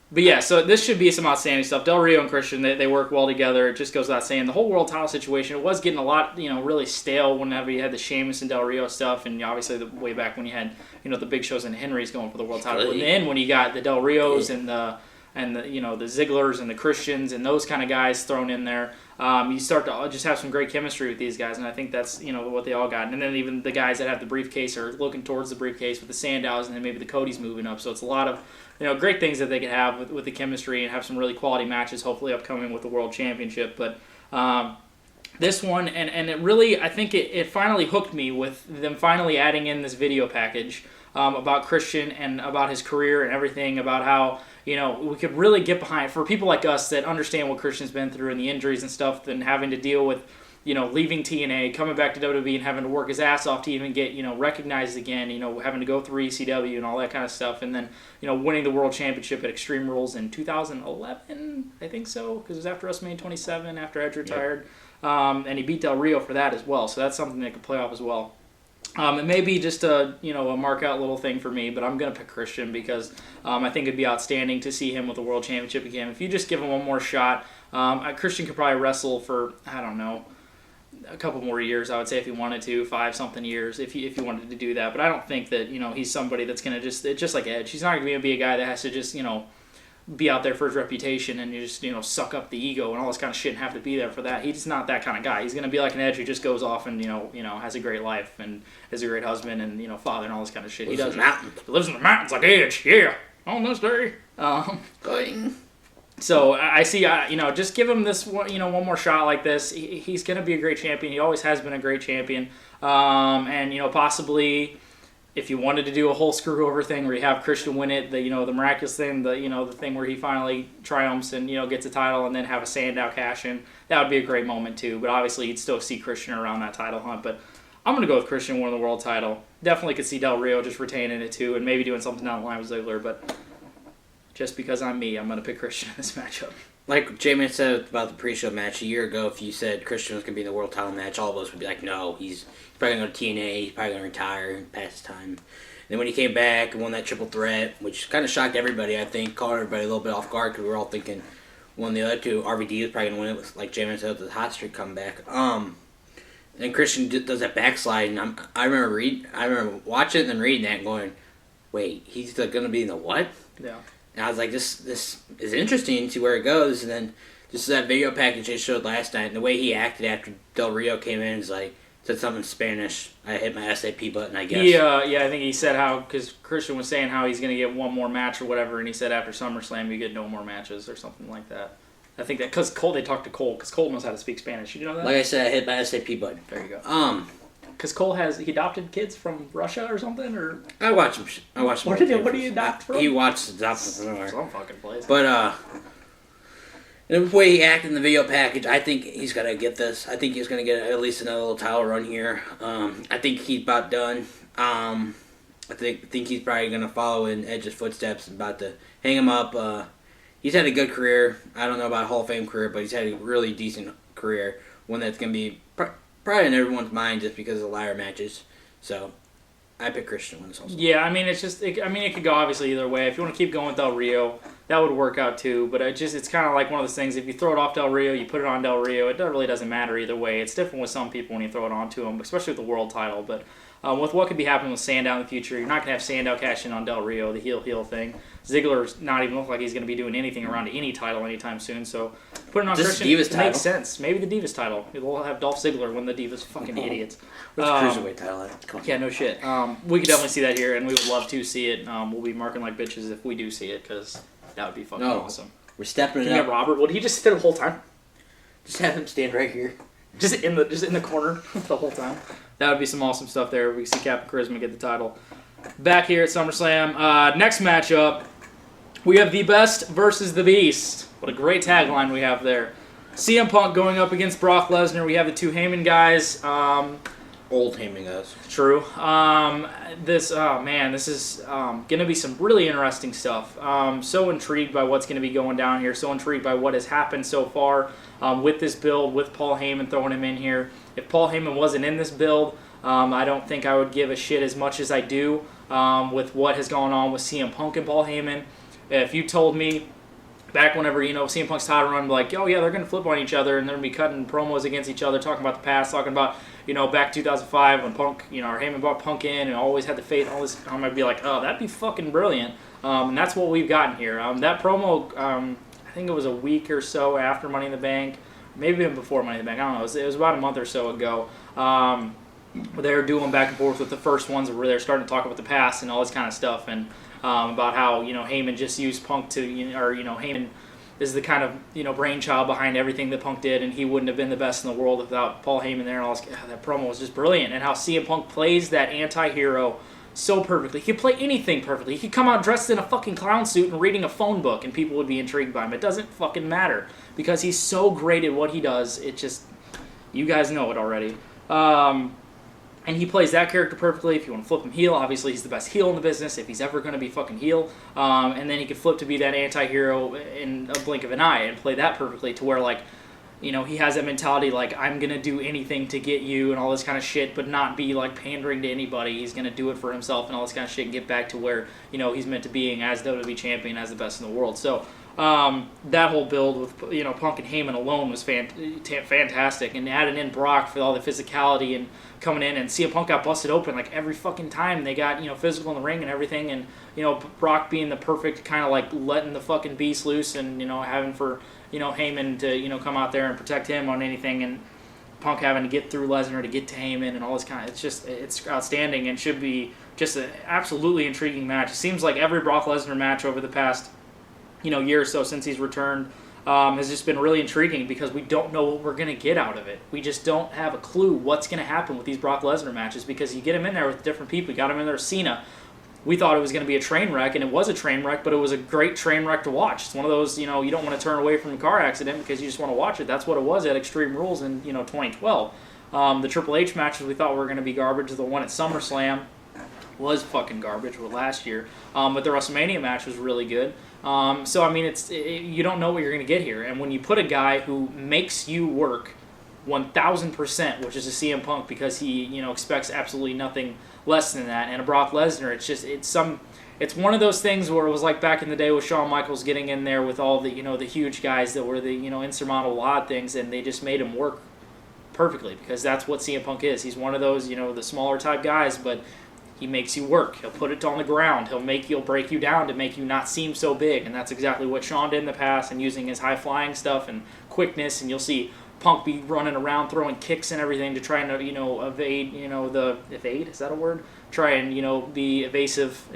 But yeah, so this should be some outstanding stuff. Del Rio and Christian, they work well together. It just goes without saying. The whole world title situation, it was getting a lot, really stale whenever you had the Sheamus and Del Rio stuff, and obviously the way back when you had, the Big Shows and Henrys going for the world title. And then when you got the Del Rios and the the Zigglers and the Christians and those kind of guys thrown in there, you start to just have some great chemistry with these guys, and I think that's what they all got. And then even the guys that have the briefcase are looking towards the briefcase with the Sandows, and then maybe the Codys moving up. So it's a lot of great things that they could have with the chemistry and have some really quality matches, hopefully upcoming with the World Championship. But this one, and it really, I think it finally hooked me with them finally adding in this video package about Christian and about his career and everything, about how we could really get behind, for people like us that understand what Christian's been through and the injuries and stuff, and having to deal with leaving TNA, coming back to WWE and having to work his ass off to even get, recognized again, having to go through ECW and all that kind of stuff. And then, winning the World Championship at Extreme Rules in 2011, I think so, because it was after WrestleMania 27, after Edge retired. Yep. And he beat Del Rio for that as well. So that's something that could play off as well. It may be just a mark out little thing for me, but I'm going to pick Christian because I think it'd be outstanding to see him with the World Championship again. If you just give him one more shot, Christian could probably wrestle for, I don't know, a couple more years, I would say, if he wanted to, 5-something years, if he wanted to do that. But I don't think that, he's somebody that's going to just like Edge. He's not going to be a guy that has to just, be out there for his reputation and you just, suck up the ego and all this kind of shit and have to be there for that. He's not that kind of guy. He's going to be like an Edge who just goes off and, has a great life and is a great husband and, father and all this kind of shit. He lives in the mountains like Edge, yeah, on this day. So I see, just give him this, one more shot like this. He's going to be a great champion. He always has been a great champion. And, possibly, if you wanted to do a whole screw-over thing where you have Christian win it, the miraculous thing, the thing where he finally triumphs and, gets a title and then have a Sandow cash in, that would be a great moment too. But obviously, you'd still see Christian around that title hunt. But I'm going to go with Christian winning the world title. Definitely could see Del Rio just retaining it too and maybe doing something down the line with Ziggler, but just because I'm me, I'm going to pick Christian in this matchup. Like J-Man said about the pre-show match a year ago, if you said Christian was going to be in the world title match, all of us would be like, no, he's probably going to go to TNA, he's probably going to retire and pass his time. And then when he came back and won that triple threat, which kind of shocked everybody, I think, caught everybody a little bit off guard because we were all thinking one of the other two, RVD was probably going to win it, with, like J-Man said, with the hot streak comeback. And Christian does that backslide, and I remember watching it and then reading that and going, wait, he's going to be in the what? Yeah. And I was like, this is interesting to see where it goes. And then just that video package they showed last night and the way he acted after Del Rio came in is like, said something in Spanish. I hit my SAP button, I guess. Yeah, I think he said how, because Christian was saying how he's going to get one more match or whatever, and he said after SummerSlam you get no more matches or something like that. I think that, because they talked to Cole, because Cole knows how to speak Spanish. You know that? Like I said, I hit my SAP button. There you go. Because Cole he adopted kids from Russia or something, or I watched him. What did he adopt from? He watched adopt from somewhere. Some fucking place. But the way he acted in the video package, I think he's gonna get this. I think he's gonna get at least another little title run here. I think he's about done. I think he's probably gonna follow in Edge's footsteps, about to hang him up. He's had a good career. I don't know about a Hall of Fame career, but he's had a really decent career. One that's gonna be probably in everyone's mind just because of the liar matches. So, I pick Christian wins also. Yeah, I mean, it could go obviously either way. If you want to keep going with Del Rio, that would work out too. But it's kind of like one of those things. If you throw it off Del Rio, you put it on Del Rio. It really doesn't matter either way. It's different with some people when you throw it onto them, especially with the world title. But with what could be happening with Sandow in the future, you're not going to have Sandow cash in on Del Rio, the heel thing. Ziggler's not even look like he's going to be doing anything around any title anytime soon. So putting on Just Christian Divas makes title. sense. Maybe the Divas title. We'll have Dolph Ziggler win the Divas. Fucking idiots. What's the Cruiserweight title at? Come on. Yeah, no shit. We could definitely see that here, and we would love to see it. We'll be marking like bitches if we do see it, because that would be fucking awesome. We're stepping Can it you up. get Robert? Would he just sit there the whole time? Just have him stand right here. Just in the corner the whole time. That would be some awesome stuff there. We see Captain Charisma get the title. Back here at SummerSlam. Next matchup, we have the Best versus the Beast. What a great tagline we have there. CM Punk going up against Brock Lesnar. We have the two Heyman guys. Old Heyman guys. True. This is going to be some really interesting stuff. So intrigued by what's going to be going down here. So intrigued by what has happened so far with this build, with Paul Heyman throwing him in here. If Paul Heyman wasn't in this build, I don't think I would give a shit as much as I do with what has gone on with CM Punk and Paul Heyman. If you told me back whenever, CM Punk's title run, like, oh yeah, they're going to flip on each other and they're going to be cutting promos against each other, talking about the past, talking about, back 2005 when Punk, or Heyman brought Punk in and always had the faith, all this, I might be like, oh, that'd be fucking brilliant. And that's what we've gotten here. That promo, I think it was a week or so after Money in the Bank, maybe even before Money in the Bank, I don't know, it was about a month or so ago. They were doing back and forth with the first ones where they're starting to talk about the past and all this kind of stuff, and about how Heyman just used Punk to Heyman is the kind of brainchild behind everything that Punk did, and he wouldn't have been the best in the world without Paul Heyman there. And all this, that promo was just brilliant, and how CM Punk plays that anti-hero so perfectly. He could play anything perfectly. He could come out dressed in a fucking clown suit and reading a phone book, and people would be intrigued by him. It doesn't fucking matter because he's so great at what he does. It just, you guys know it already. And he plays that character perfectly. If you want to flip him heel, obviously he's the best heel in the business if he's ever going to be fucking heel. And then he could flip to be that anti-hero in a blink of an eye and play that perfectly to where, like, he has that mentality like, I'm going to do anything to get you and all this kind of shit, but not be, like, pandering to anybody. He's going to do it for himself and all this kind of shit and get back to where, he's meant to being as WWE champion, as the best in the world. So that whole build with, Punk and Heyman alone was fantastic. And adding in Brock for all the physicality and coming in, and CM Punk got busted open like every fucking time they got, physical in the ring and everything, and, Brock being the perfect kind of like letting the fucking beast loose and, having for, Heyman to, come out there and protect him on anything, and Punk having to get through Lesnar to get to Heyman and all this kind of, it's outstanding and should be just an absolutely intriguing match. It seems like every Brock Lesnar match over the past, year or so since he's returned has just been really intriguing because we don't know what we're going to get out of it. We just don't have a clue what's going to happen with these Brock Lesnar matches because you get him in there with different people. You got him in there with Cena. We thought it was going to be a train wreck, and it was a train wreck, but it was a great train wreck to watch. It's one of those, you don't want to turn away from a car accident because you just want to watch it. That's what it was at Extreme Rules in, 2012. The Triple H matches we thought were going to be garbage. The one at SummerSlam was fucking garbage last year. But the WrestleMania match was really good. So, I mean, you don't know what you're going to get here. And when you put a guy who makes you work 1,000%, which is a CM Punk because he, expects absolutely nothing less than that, and a Brock Lesnar, it's one of those things where it was like back in the day with Shawn Michaels getting in there with all the, the huge guys that were the, insurmountable odd things, and they just made him work perfectly because that's what CM Punk is. He's one of those, the smaller type guys, but he makes you work. He'll put it on the ground. He'll break you down to make you not seem so big, and that's exactly what Shawn did in the past, and using his high-flying stuff and quickness, and you'll see Punk be running around throwing kicks and everything to try and, evade, evade, is that a word? Try and, be evasive.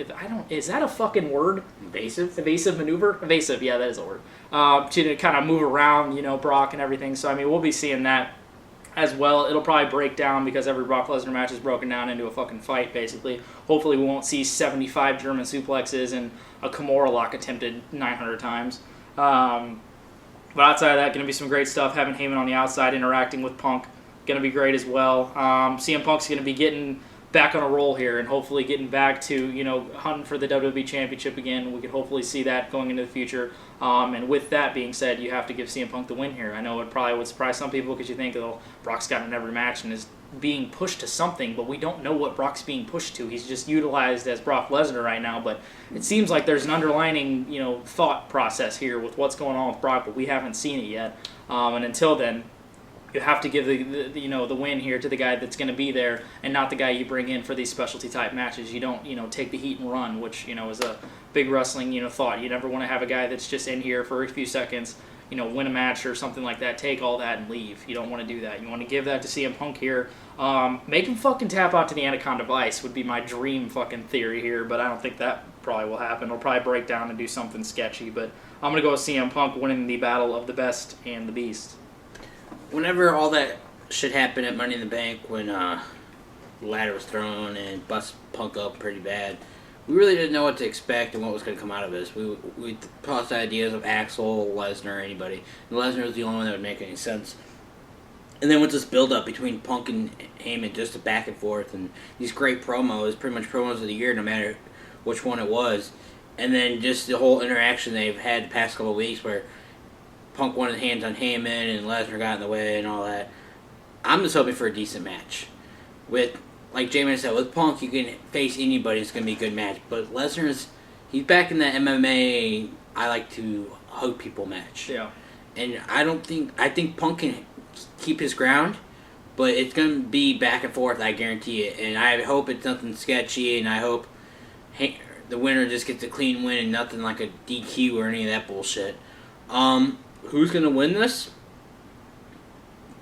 Is that a fucking word? Evasive? Evasive maneuver? Evasive, yeah, that is a word. To kind of move around, Brock and everything. So, I mean, we'll be seeing that as well. It'll probably break down because every Brock Lesnar match is broken down into a fucking fight, basically. Hopefully we won't see 75 German suplexes and a Kimura lock attempted 900 times. But outside of that, going to be some great stuff. Having Heyman on the outside interacting with Punk, going to be great as well. CM Punk's going to be getting back on a roll here and hopefully getting back to, hunting for the WWE Championship again. We could hopefully see that going into the future. And with that being said, you have to give CM Punk the win here. I know it probably would surprise some people because you think, Brock's got in every match and is being pushed to something, but we don't know what Brock's being pushed to. He's just utilized as Brock Lesnar right now, but it seems like there's an underlining, thought process here with what's going on with Brock, but we haven't seen it yet. And until then, you have to give the win here to the guy that's going to be there, and not the guy you bring in for these specialty type matches. You don't take the heat and run, which is a big wrestling thought. You never want to have a guy that's just in here for a few seconds, win a match or something like that, take all that and leave. You don't want to do that. You want to give that to CM Punk here. Make him fucking tap out to the Anaconda Vice would be my dream fucking theory here, but I don't think that probably will happen. He'll probably break down and do something sketchy, but I'm going to go with CM Punk winning the battle of the best and the beast. Whenever all that shit happened at Money in the Bank, when the ladder was thrown and bust Punk up pretty bad, we really didn't know what to expect and what was going to come out of this. We tossed ideas of Axel, Lesnar, anybody. And Lesnar was the only one that would make any sense. And then with this build-up between Punk and Heyman, just a back and forth, and these great promos, pretty much promos of the year, no matter which one it was. And then just the whole interaction they've had the past couple of weeks where Punk wanted hands on Heyman and Lesnar got in the way and all that. I'm just hoping for a decent match. With, like J-Man said, with Punk you can face anybody, it's going to be a good match. But Lesnar's, he's back in that MMA I like to hug people match. Yeah. And I think Punk can keep his ground, but it's going to be back and forth, I guarantee it. And I hope it's nothing sketchy, and I hope the winner just gets a clean win and nothing like a DQ or any of that bullshit. Who's going to win this?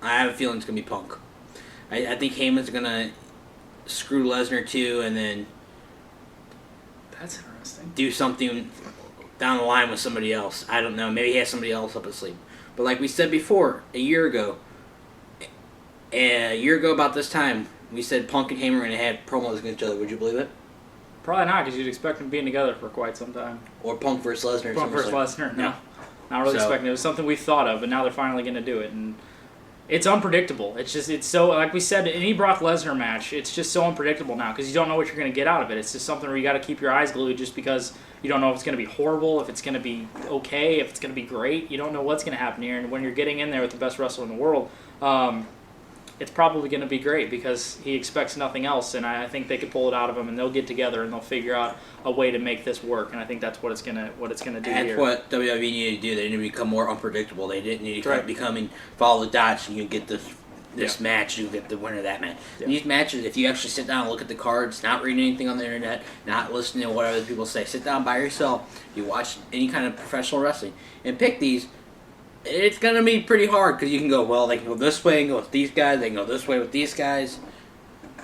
I have a feeling it's going to be Punk. I think Heyman's going to screw Lesnar too, and then that's interesting. Do something down the line with somebody else. I don't know. Maybe he has somebody else up his sleeve. But like we said before, a year ago about this time, we said Punk and Heyman were going to have promos against each other. Would you believe it? Probably not, because you'd expect them being together for quite some time. Or Punk versus Lesnar. Punk versus Lesnar, no. Not really expecting it. It was something we thought of, but now they're finally going to do it. And it's unpredictable. It's so, like we said, any Brock Lesnar match, it's just so unpredictable now because you don't know what you're going to get out of it. It's just something where you got to keep your eyes glued just because you don't know if it's going to be horrible, if it's going to be okay, if it's going to be great. You don't know what's going to happen here. And when you're getting in there with the best wrestler in the world, it's probably going to be great because he expects nothing else. And I think they could pull it out of him, and they'll get together and they'll figure out a way to make this work. And I think that's what it's going to do here. That's what WWE needed to do. They needed to become more unpredictable. They didn't need to become follow the dots and you get this match, you get the winner of that match. Yeah. These matches, if you actually sit down and look at the cards, not reading anything on the internet, not listening to what other people say, sit down by yourself, you watch any kind of professional wrestling, and pick these, it's going to be pretty hard because you can go, well, they can go this way and go with these guys, they can go this way with these guys.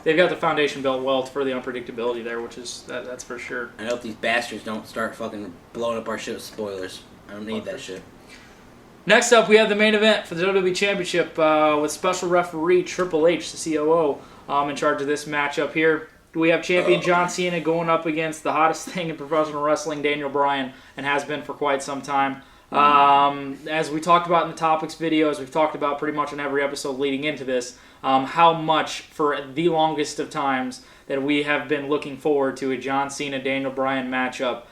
They've got the foundation built well for the unpredictability there, which is, that's for sure. I hope these bastards don't start fucking blowing up our shit with spoilers. I don't need that shit. Next up, we have the main event for the WWE Championship with special referee Triple H, the COO, in charge of this matchup here. We have champion John Cena going up against the hottest thing in professional wrestling, Daniel Bryan, and has been for quite some time. As we talked about in the topics video, as we've talked about pretty much in every episode leading into this, how much for the longest of times that we have been looking forward to a John Cena-Daniel Bryan matchup.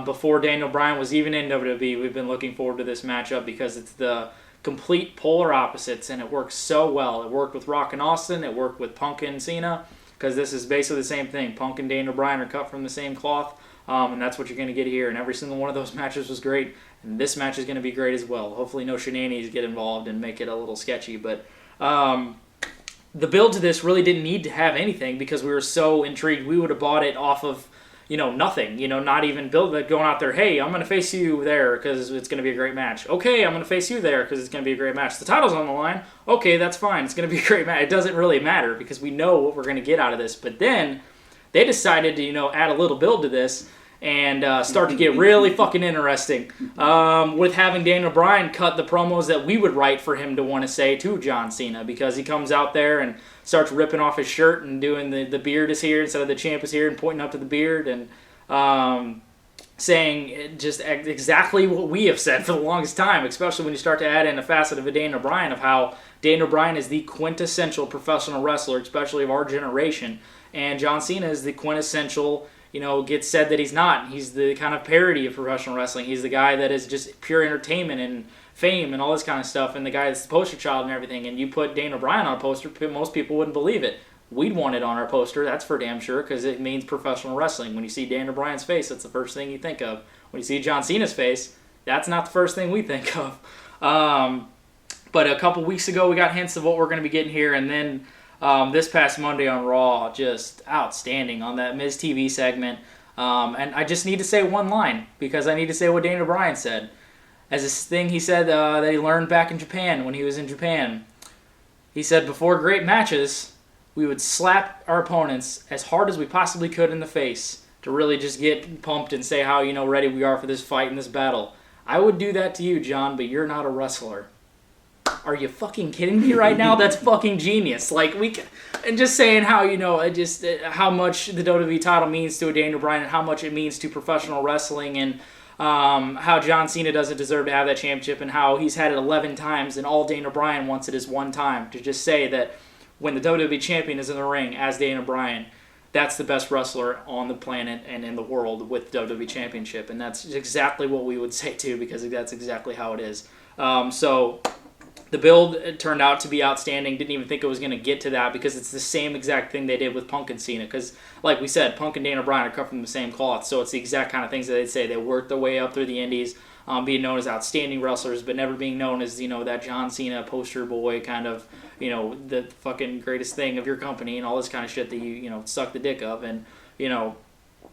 Before Daniel Bryan was even in WWE, we've been looking forward to this matchup because it's the complete polar opposites, and it works so well. It worked with Rock and Austin. It worked with Punk and Cena because this is basically the same thing. Punk and Daniel Bryan are cut from the same cloth, and that's what you're going to get here. And every single one of those matches was great, and this match is going to be great as well. Hopefully no shenanigans get involved and make it a little sketchy, but the build to this really didn't need to have anything because we were so intrigued. We would have bought it off of nothing, not even going out there, hey, I'm going to face you there because it's going to be a great match. Okay, I'm going to face you there because it's going to be a great match. The title's on the line. Okay, that's fine. It's going to be a great match. It doesn't really matter because we know what we're going to get out of this. But then they decided to, add a little build to this and start to get really fucking interesting with having Daniel Bryan cut the promos that we would write for him to want to say to John Cena because he comes out there and starts ripping off his shirt and doing the beard is here instead of the champ is here and pointing up to the beard and saying just exactly what we have said for the longest time, especially when you start to add in a facet of a Daniel Bryan of how Daniel Bryan is the quintessential professional wrestler, especially of our generation, and John Cena is the quintessential gets said that he's not. He's the kind of parody of professional wrestling. He's the guy that is just pure entertainment and fame and all this kind of stuff, and the guy that's the poster child and everything. And you put Daniel Bryan on a poster, most people wouldn't believe it. We'd want it on our poster, that's for damn sure, because it means professional wrestling. When you see Daniel Bryan's face, that's the first thing you think of. When you see John Cena's face, that's not the first thing we think of. But a couple weeks ago, we got hints of what we're going to be getting here, and then this past Monday on Raw, just outstanding on that Miz TV segment. And I just need to say one line, because I need to say what Daniel Bryan said. As this thing he said that he learned back in Japan when he was in Japan. He said, before great matches, we would slap our opponents as hard as we possibly could in the face to really just get pumped and say how, ready we are for this fight and this battle. I would do that to you, John, but you're not a wrestler. Are you fucking kidding me right now? That's fucking genius. And just saying how, how much the WWE title means to a Daniel Bryan and how much it means to professional wrestling, and how John Cena doesn't deserve to have that championship, and how he's had it 11 times and all Daniel Bryan wants it is one time. To just say that when the WWE champion is in the ring as Daniel Bryan, that's the best wrestler on the planet and in the world with the WWE championship. And that's exactly what we would say too, because that's exactly how it is. So the build turned out to be outstanding. Didn't even think it was going to get to that, because it's the same exact thing they did with Punk and Cena. Because, like we said, Punk and Daniel Bryan are cut from the same cloth. So it's the exact kind of things that they'd say. They worked their way up through the indies, being known as outstanding wrestlers, but never being known as, that John Cena poster boy kind of, the fucking greatest thing of your company and all this kind of shit that you suck the dick of. And,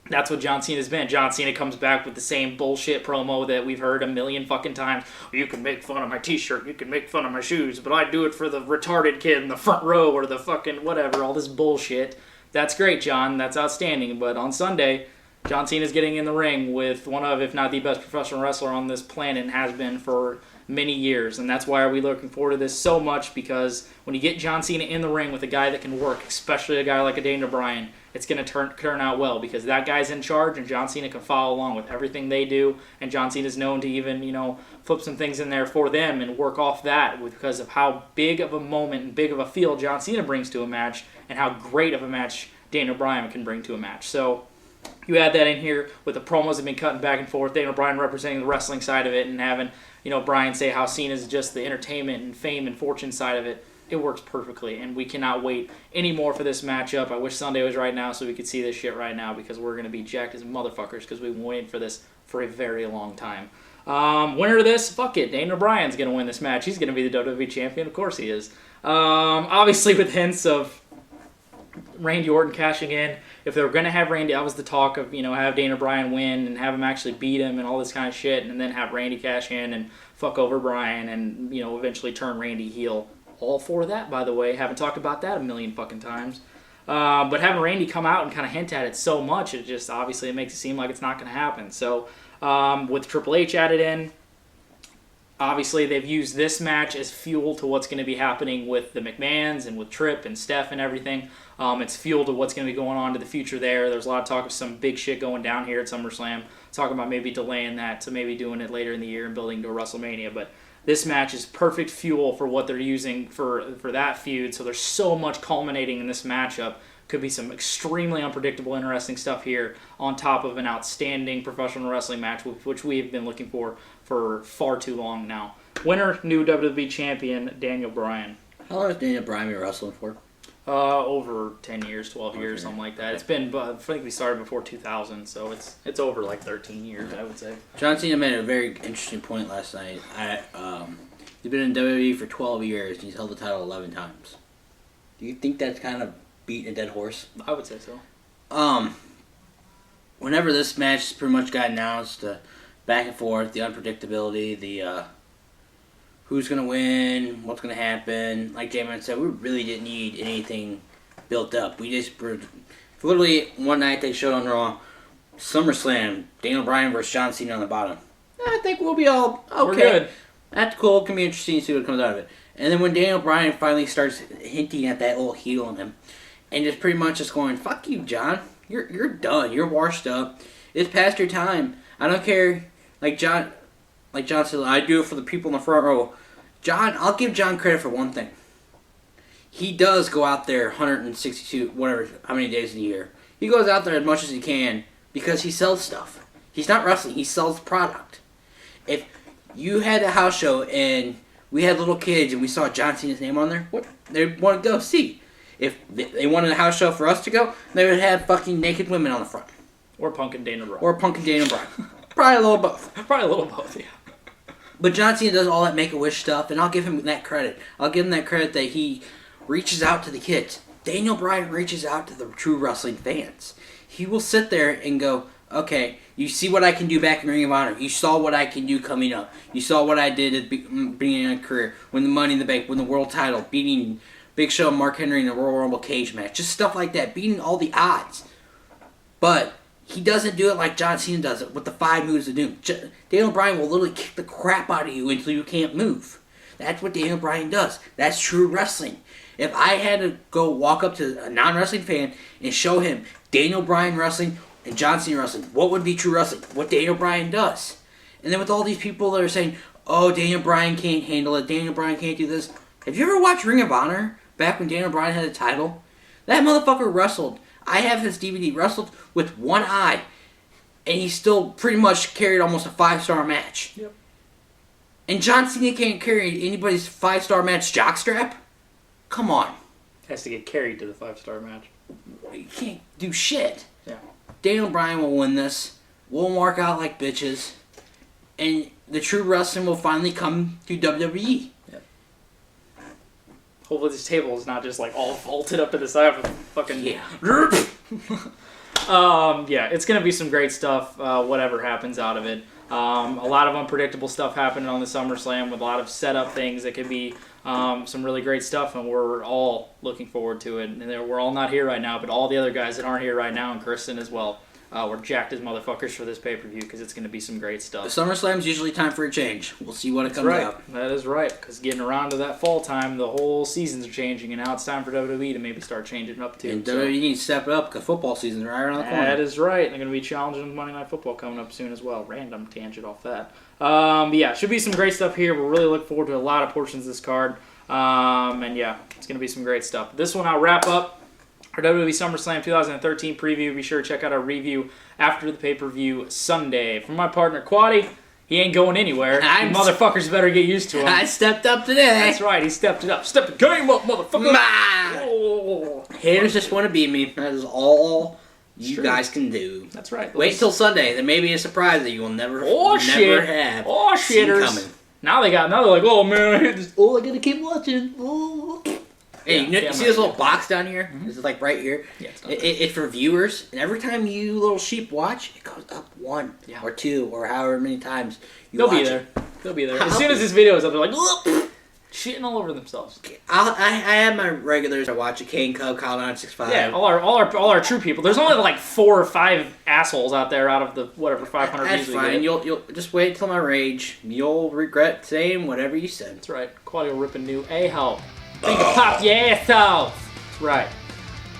that's what John Cena's been. John Cena comes back with the same bullshit promo that we've heard a million fucking times. You can make fun of my t-shirt, you can make fun of my shoes, but I do it for the retarded kid in the front row or the fucking whatever, all this bullshit. That's great, John. That's outstanding. But on Sunday, John Cena's getting in the ring with one of, if not the best professional wrestler on this planet, and has been for many years. And that's why we're looking forward to this so much, because when you get John Cena in the ring with a guy that can work, especially a guy like a Daniel Bryan, it's going to turn out well, because that guy's in charge and John Cena can follow along with everything they do. And John Cena's known to even, flip some things in there for them and work off that, because of how big of a moment and big of a feel John Cena brings to a match, and how great of a match Daniel Bryan can bring to a match. So you add that in here with the promos that have been cutting back and forth, Daniel Bryan representing the wrestling side of it, and having, Bryan say how Cena's just the entertainment and fame and fortune side of it. It works perfectly, and we cannot wait any more for this matchup. I wish Sunday was right now so we could see this shit right now, because we're going to be jacked as motherfuckers, because we've been waiting for this for a very long time. Winner of this, fuck it. Daniel Bryan's going to win this match. He's going to be the WWE champion. Of course he is. Obviously with hints of Randy Orton cashing in. If they were going to have Randy, that was the talk of, have Daniel Bryan win and have him actually beat him and all this kind of shit, and then have Randy cash in and fuck over Bryan and, eventually turn Randy heel. All for that, by the way. Haven't talked about that a million fucking times. But having Randy come out and kind of hint at it so much, it just obviously it makes it seem like it's not going to happen. So with Triple H added in, obviously they've used this match as fuel to what's going to be happening with the McMahons and with Tripp and Steph and everything. It's fuel to what's going to be going on to the future there. There's a lot of talk of some big shit going down here at SummerSlam. Talking about maybe delaying that to maybe doing it later in the year and building to a WrestleMania. But this match is perfect fuel for what they're using for that feud. So there's so much culminating in this matchup. Could be some extremely unpredictable, interesting stuff here on top of an outstanding professional wrestling match, which we have been looking for far too long now. Winner, new WWE champion, Daniel Bryan. How long has Daniel Bryan been wrestling for? Over 10 years, 12 years, something like that. It's been, I think we started before 2000, so it's over like 13 years, I would say. John Cena made a very interesting point last night. He's been in WWE for 12 years, and he's held the title 11 times. Do you think that's kind of beating a dead horse? I would say so. Whenever this match pretty much got announced, back and forth, the unpredictability, the who's going to win, what's going to happen. Like J-Man said, we really didn't need anything built up. We just were... Literally, one night they showed on Raw, SummerSlam, Daniel Bryan versus John Cena on the bottom. I think we'll be all okay. We're good. That's cool. It can be interesting to see what comes out of it. And then when Daniel Bryan finally starts hinting at that little heel on him, and just pretty much just going, fuck you, John. You're done. You're washed up. It's past your time. I don't care. Like John said, I do it for the people in the front row. John, I'll give John credit for one thing. He does go out there 162, whatever, how many days in a year. He goes out there as much as he can because he sells stuff. He's not wrestling. He sells product. If you had a house show and we had little kids and we saw John Cena's name on there, what they want to go see. If they wanted a house show for us to go, they would have fucking naked women on the front. Or Punk and Daniel Bryan. Probably a little both. Probably a little both, yeah. But John Cena does all that Make-A-Wish stuff, and I'll give him that credit. I'll give him that credit that he reaches out to the kids. Daniel Bryan reaches out to the true wrestling fans. He will sit there and go, okay, you see what I can do back in Ring of Honor. You saw what I can do coming up. You saw what I did at the beginning of my career. Win the Money in the Bank, win the world title, beating Big Show and Mark Henry in the Royal Rumble cage match. Just stuff like that, beating all the odds. But he doesn't do it like John Cena does it with the 5 moves of doom. Daniel Bryan will literally kick the crap out of you until you can't move. That's what Daniel Bryan does. That's true wrestling. If I had to go walk up to a non-wrestling fan and show him Daniel Bryan wrestling and John Cena wrestling, what would be true wrestling? What Daniel Bryan does. And then with all these people that are saying, oh, Daniel Bryan can't handle it, Daniel Bryan can't do this. Have you ever watched Ring of Honor back when Daniel Bryan had a title? That motherfucker wrestled. I have his DVD, wrestled with one eye, and he still pretty much carried almost a 5-star match. Yep. And John Cena can't carry anybody's 5-star match jockstrap? Come on. Has to get carried to the 5-star match. You can't do shit. Yeah. Daniel Bryan will win this. We'll mark out like bitches. And the true wrestling will finally come to WWE. Hopefully this table is not just like all vaulted up to the side of a fucking... Yeah. Yeah, it's going to be some great stuff, whatever happens out of it. A lot of unpredictable stuff happening on the SummerSlam with a lot of setup things that could be some really great stuff, and we're all looking forward to it. And we're all not here right now, but all the other guys that aren't here right now, and Kristen as well, we're jacked as motherfuckers for this pay-per-view because it's going to be some great stuff. The SummerSlam's usually time for a change. We'll see what it comes out. That is right, because getting around to that fall time, the whole seasons are changing, and now it's time for WWE to maybe start changing up too. And WWE needs to step it up because football season's right around the corner. That is right. They're going to be challenging Monday Night Football coming up soon as well. Random tangent off that. But yeah, should be some great stuff here. We're really looking forward to a lot of portions of this card. And yeah, it's going to be some great stuff. This one I'll wrap up. Our WWE SummerSlam 2013 preview. Be sure to check out our review after the pay-per-view Sunday. From my partner, Quaddy, he ain't going anywhere. You motherfuckers better get used to him. I stepped up today. That's right, he stepped it up. Step the game up, motherfucker. Oh. Haters just want to beat me. That is all you guys can do. That's right. Wait till Sunday. There may be a surprise that you will never have. Oh, shitters. Coming. Now they're like, oh man, I hate this. Oh, I gotta keep watching. Oh. Hey, you see this little box down here? Mm-hmm. This is like right here. Yeah, it's for viewers, and every time you little sheep watch, it goes up 1 or 2 or however many times you watch it. They'll be there. As soon as this video is up, they're like, shitting all over themselves. I have my regulars. I watch it. Kane Cub, Kyle 965. Yeah, all our true people. There's only like 4 or 5 assholes out there out of the whatever 500 views. That's fine. You'll just wait till my rage. You'll regret saying whatever you said. That's right. Quality will rip a new a-hole. Think you pop your ass off. That's right.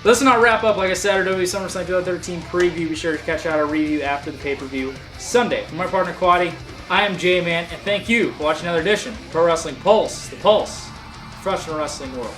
Listen, I'll wrap up, like I said, our WWE SummerSlam 2013 preview. Be sure to catch out our review after the pay-per-view Sunday. For my partner, Quaddy, I am J-Man, and thank you for watching another edition of Pro Wrestling Pulse, the pulse of professional wrestling world.